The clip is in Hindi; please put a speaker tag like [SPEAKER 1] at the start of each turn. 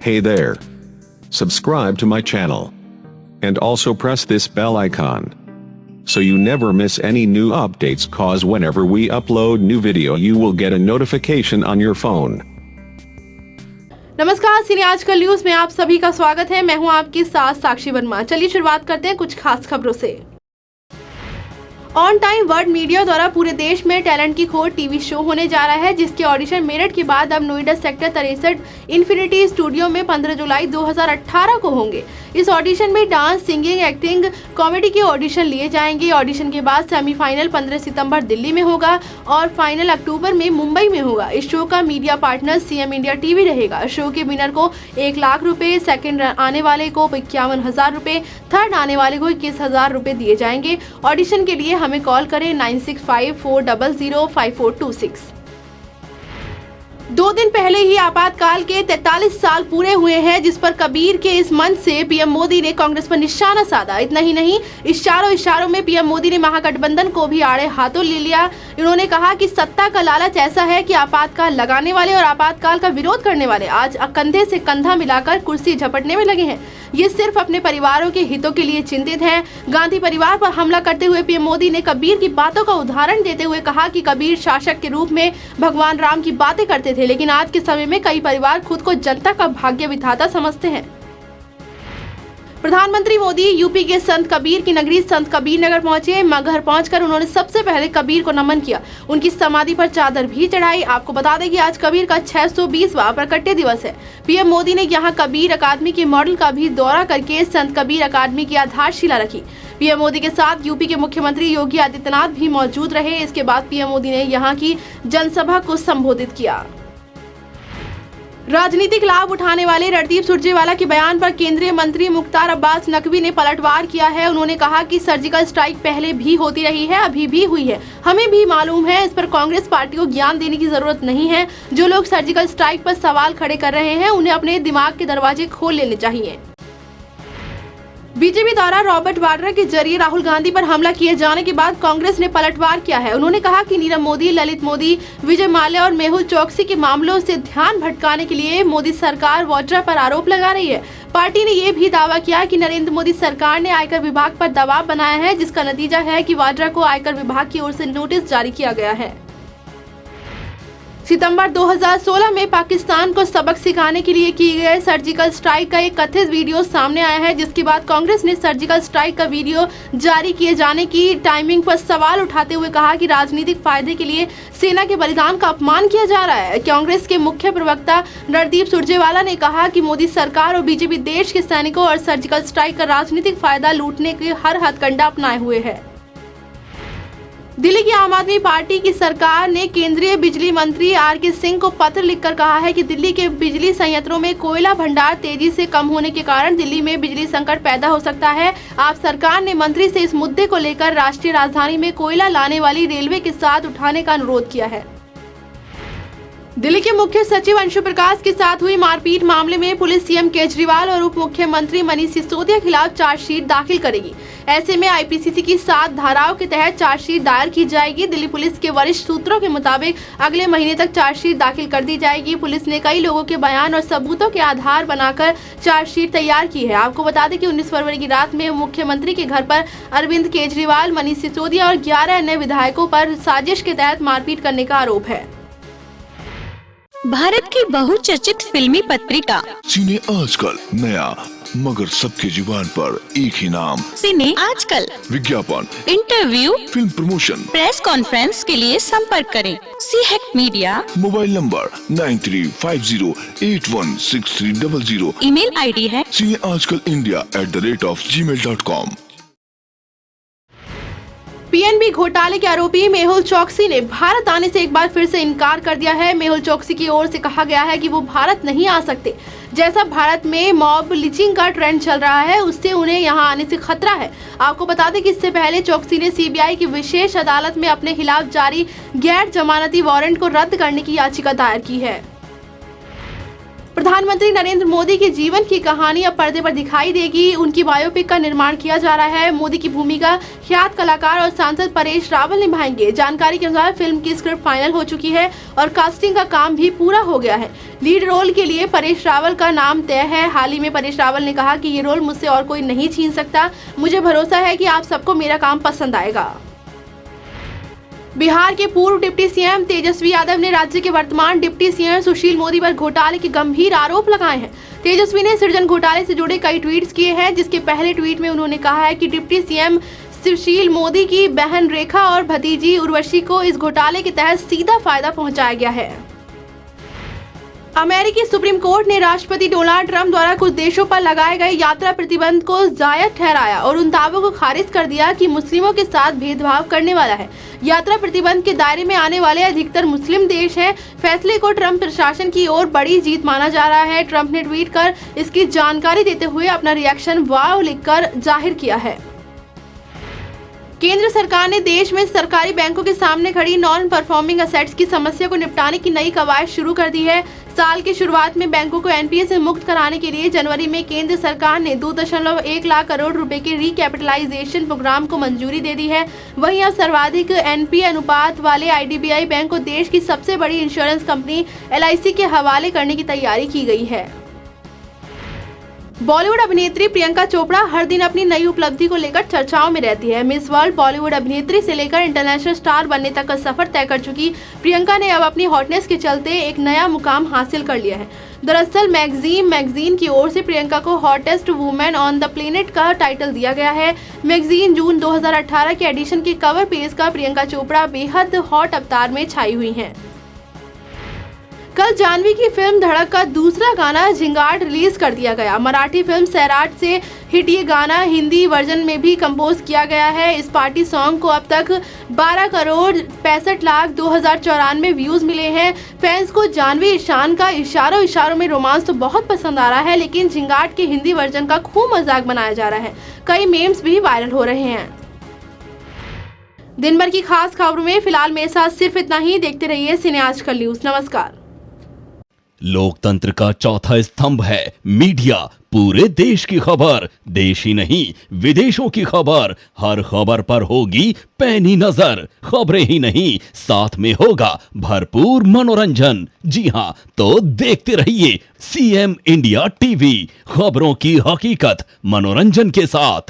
[SPEAKER 1] Hey there. Subscribe to my channel. And also press this bell icon. So you never miss any new updates, cause whenever we upload new video you will get a notification on your phone.
[SPEAKER 2] नमस्कार, सिने आजकल न्यूज में आप सभी का स्वागत है। मैं हूं आपके साथ साक्षी वर्मा। चलिए शुरुआत करते हैं कुछ खास खबरों से। ऑन टाइम वर्ल्ड मीडिया द्वारा पूरे देश में टैलेंट की खोज टीवी शो होने जा रहा है, जिसके ऑडिशन मेरठ के बाद अब नोएडा सेक्टर 63 इन्फिनिटी स्टूडियो में 15 जुलाई 2018 को होंगे। इस ऑडिशन में डांस, सिंगिंग, एक्टिंग, कॉमेडी के ऑडिशन लिए जाएंगे। ऑडिशन के बाद सेमीफाइनल 15 सितंबर दिल्ली में होगा और फाइनल अक्टूबर में मुंबई में होगा। इस शो का media partner CM India TV रहेगा। शो के विनर को 1 लाख रुपए, सेकंड आने वाले को 51,000 रुपए, थर्ड आने वाले को 21,000 रुपए दिए जाएंगे। ऑडिशन के लिए हमें कॉल करें 9654005426। 2 दिन पहले ही आपातकाल के 43 साल पूरे हुए हैं, जिस पर कबीर के इस मंच से पीएम मोदी ने कांग्रेस पर निशाना साधा। इतना ही नहीं, इशारों में पीएम मोदी ने महागठबंधन को भी आड़े हाथों ले लिया। उन्होंने कहा कि सत्ता का लालच ऐसा है कि आपातकाल लगाने वाले और आपातकाल का विरोध करने वाले आज कंधे से कंधा मिलाकर कुर्सी झपटने में लगे हैं। ये सिर्फ अपने परिवारों के हितों के लिए चिंतित हैं। गांधी परिवार पर हमला करते हुए पीएम मोदी ने कबीर की बातों का उदाहरण देते हुए कहा कि कबीर शासक के रूप में भगवान राम की बातें करते थे, लेकिन आज के समय में कई परिवार खुद को जनता का भाग्य विधाता समझते हैं। प्रधानमंत्री मोदी यूपी के संत कबीर की नगरी संत कबीर नगर पहुंचे। घर पहुंचकर उन्होंने सबसे पहले कबीर को नमन किया, उनकी समाधि पर चादर भी चढ़ाई। आपको बता दें कि आज कबीर का 620वां प्रकट्य दिवस है। पीएम मोदी ने यहां कबीर अकादमी के मॉडल का भी दौरा करके संत कबीर अकादमी की आधारशिला रखी। पीएम मोदी के साथ यूपी के मुख्यमंत्री योगी आदित्यनाथ भी मौजूद रहे। इसके बाद पीएम मोदी ने यहाँ की जनसभा को संबोधित किया। राजनीतिक लाभ उठाने वाले रणदीप सुरजेवाला के बयान पर केंद्रीय मंत्री मुख्तार अब्बास नकवी ने पलटवार किया है। उन्होंने कहा कि सर्जिकल स्ट्राइक पहले भी होती रही है, अभी भी हुई है, हमें भी मालूम है। इस पर कांग्रेस पार्टी को ज्ञान देने की जरूरत नहीं है। जो लोग सर्जिकल स्ट्राइक पर सवाल खड़े कर रहे हैं, उन्हें अपने दिमाग के दरवाजे खोल लेने चाहिए। बीजेपी द्वारा रॉबर्ट वाड्रा के जरिए राहुल गांधी पर हमला किए जाने के बाद कांग्रेस ने पलटवार किया है। उन्होंने कहा कि नीरव मोदी, ललित मोदी, विजय माल्या और मेहुल चोकसी के मामलों से ध्यान भटकाने के लिए मोदी सरकार वाड्रा पर आरोप लगा रही है। पार्टी ने यह भी दावा किया कि नरेंद्र मोदी सरकार ने आयकर विभाग पर दबाव बनाया है, जिसका नतीजा है कि वाड्रा को आयकर विभाग की ओर से नोटिस जारी किया गया है। सितंबर 2016 में पाकिस्तान को सबक सिखाने के लिए की गए सर्जिकल स्ट्राइक का एक कथित वीडियो सामने आया है, जिसके बाद कांग्रेस ने सर्जिकल स्ट्राइक का वीडियो जारी किए जाने की टाइमिंग पर सवाल उठाते हुए कहा कि राजनीतिक फायदे के लिए सेना के बलिदान का अपमान किया जा रहा है। कांग्रेस के मुख्य प्रवक्ता रणदीप सुरजेवाला ने कहा कि मोदी सरकार और बीजेपी देश के सैनिकों और सर्जिकल स्ट्राइक का राजनीतिक फायदा लूटने के हर हथकंडा अपनाए हुए है। दिल्ली की आम आदमी पार्टी की सरकार ने केंद्रीय बिजली मंत्री आर.के. सिंह को पत्र लिखकर कहा है कि दिल्ली के बिजली संयंत्रों में कोयला भंडार तेजी से कम होने के कारण दिल्ली में बिजली संकट पैदा हो सकता है। आप सरकार ने मंत्री से इस मुद्दे को लेकर राष्ट्रीय राजधानी में कोयला लाने वाली रेलवे के साथ उठाने का अनुरोध किया है। दिल्ली के मुख्य सचिव अंशु प्रकाश के साथ हुई मारपीट मामले में पुलिस सीएम केजरीवाल और उप मुख्यमंत्री मनीष सिसोदिया के खिलाफ चार्जशीट दाखिल करेगी। ऐसे में आईपीसी की 7 धाराओं के तहत चार्जशीट दायर की जाएगी। दिल्ली पुलिस के वरिष्ठ सूत्रों के मुताबिक अगले महीने तक चार्जशीट दाखिल कर दी जाएगी। पुलिस ने कई लोगों के बयान और सबूतों के आधार बनाकर चार्जशीट तैयार की है। आपको बता दें कि 19 फरवरी की रात में मुख्यमंत्री के घर पर अरविंद केजरीवाल, मनीष सिसोदिया और 11 अन्य विधायकों पर साजिश के तहत मारपीट करने का आरोप है।
[SPEAKER 3] भारत की बहुचर्चित फिल्मी पत्रिका
[SPEAKER 4] सिने आजकल, नया मगर सबके जुबान पर एक ही नाम,
[SPEAKER 3] सिने आजकल।
[SPEAKER 4] विज्ञापन, interview, film promotion,
[SPEAKER 3] press conference के लिए संपर्क करें सीहेक media.
[SPEAKER 4] Mobile number 9350816300।
[SPEAKER 3] Email ID है
[SPEAKER 4] cineajkalindia@gmail.com।
[SPEAKER 2] पीएनबी घोटाले के आरोपी मेहुल चोकसी ने भारत आने से एक बार फिर से इनकार कर दिया है। मेहुल चोकसी की ओर से कहा गया है कि वो भारत नहीं आ सकते। जैसा भारत में मॉब लिंचिंग का ट्रेंड चल रहा है, उससे उन्हें यहां आने से खतरा है। आपको बता दें कि इससे पहले चोकसी ने सीबीआई की विशेष अदालत में अपने खिलाफ जारी गैर जमानती वारंट को रद्द करने की याचिका दायर की है। प्रधानमंत्री नरेंद्र मोदी के जीवन की कहानी अब पर्दे पर दिखाई देगी। उनकी बायोपिक का निर्माण किया जा रहा है। मोदी की भूमिका ख्यात कलाकार और सांसद परेश रावल निभाएंगे। जानकारी के अनुसार फिल्म की स्क्रिप्ट फाइनल हो चुकी है और कास्टिंग का काम भी पूरा हो गया है। लीड रोल के लिए परेश रावल का नाम तय है। हाल ही में परेश रावल ने कहा कि ये रोल मुझसे और कोई नहीं छीन सकता। मुझे भरोसा है कि आप सबको मेरा काम पसंद आएगा। बिहार के पूर्व डिप्टी सीएम तेजस्वी यादव ने राज्य के वर्तमान डिप्टी सीएम सुशील मोदी पर घोटाले के गंभीर आरोप लगाए हैं। तेजस्वी ने सृजन घोटाले से जुड़े कई ट्वीट्स किए हैं, जिसके पहले ट्वीट में उन्होंने कहा है कि डिप्टी सीएम सुशील मोदी की बहन रेखा और भतीजी उर्वशी को इस घोटाले के तहत सीधा फायदा पहुंचाया गया है। अमेरिकी सुप्रीम कोर्ट ने राष्ट्रपति डोनाल्ड ट्रंप द्वारा कुछ देशों पर लगाए गए यात्रा प्रतिबंध को जायज ठहराया और उन दावों को खारिज कर दिया कि मुस्लिमों के साथ भेदभाव करने वाला है। यात्रा प्रतिबंध के दायरे में आने वाले अधिकतर मुस्लिम देश हैं। फैसले को ट्रंप प्रशासन की ओर बड़ी जीत माना जा रहा है। ट्रंप ने ट्वीट कर इसकी जानकारी देते हुए अपना रिएक्शन वाव लिखकर जाहिर किया है। केंद्र सरकार ने देश में सरकारी बैंकों के सामने खड़ी नॉन परफॉर्मिंग असेट्स की समस्या को निपटाने की नई कवायद शुरू कर दी है। साल की शुरुआत में बैंकों को एनपीए से मुक्त कराने के लिए जनवरी में केंद्र सरकार ने 2.1 लाख करोड़ रुपए के रिकैपिटलाइजेशन प्रोग्राम को मंजूरी दे दी है। वहीं अब सर्वाधिक एनपीए अनुपात वाले आईडीबीआई बैंक को देश की सबसे बड़ी इंश्योरेंस कंपनी एलआईसी के हवाले करने की तैयारी की गई है। बॉलीवुड अभिनेत्री प्रियंका चोपड़ा हर दिन अपनी नई उपलब्धि को लेकर चर्चाओं में रहती है। मिस वर्ल्ड बॉलीवुड अभिनेत्री से लेकर इंटरनेशनल स्टार बनने तक का सफर तय कर चुकी प्रियंका ने अब अपनी हॉटनेस के चलते एक नया मुकाम हासिल कर लिया है। दरअसल मैगजीन की ओर से प्रियंका को hottest women on the planet का टाइटल दिया गया है। मैगजीन जून 2018 के एडिशन के कवर पेज का प्रियंका चोपड़ा बेहद हॉट अवतार में छाई हुई हैं। कल जाह्नवी की फिल्म धड़क का दूसरा गाना झिंगाट रिलीज कर दिया गया। मराठी फिल्म सैराट से हिट ये गाना हिंदी वर्जन में भी कंपोज किया गया है। इस पार्टी सॉन्ग को अब तक 12,65,02,094 व्यूज मिले हैं। फैंस को जाह्नवी ईशान का इशारों में रोमांस तो बहुत पसंद आ रहा है, लेकिन झिंगाट के हिंदी वर्जन का खूब मजाक बनाया जा रहा है। कई मेम्स भी वायरल हो रहे हैं। दिन भर की खास खबरों में फिलहाल मेरे साथ सिर्फ इतना ही। देखते रहिए सिने आजकल न्यूज। नमस्कार।
[SPEAKER 5] लोकतंत्र का चौथा स्तंभ है मीडिया। पूरे देश की खबर, देश ही नहीं विदेशों की खबर, हर खबर पर होगी पैनी नजर। खबरें ही नहीं, साथ में होगा भरपूर मनोरंजन। जी हां, तो देखते रहिए सीएम इंडिया टीवी, खबरों की हकीकत मनोरंजन के साथ।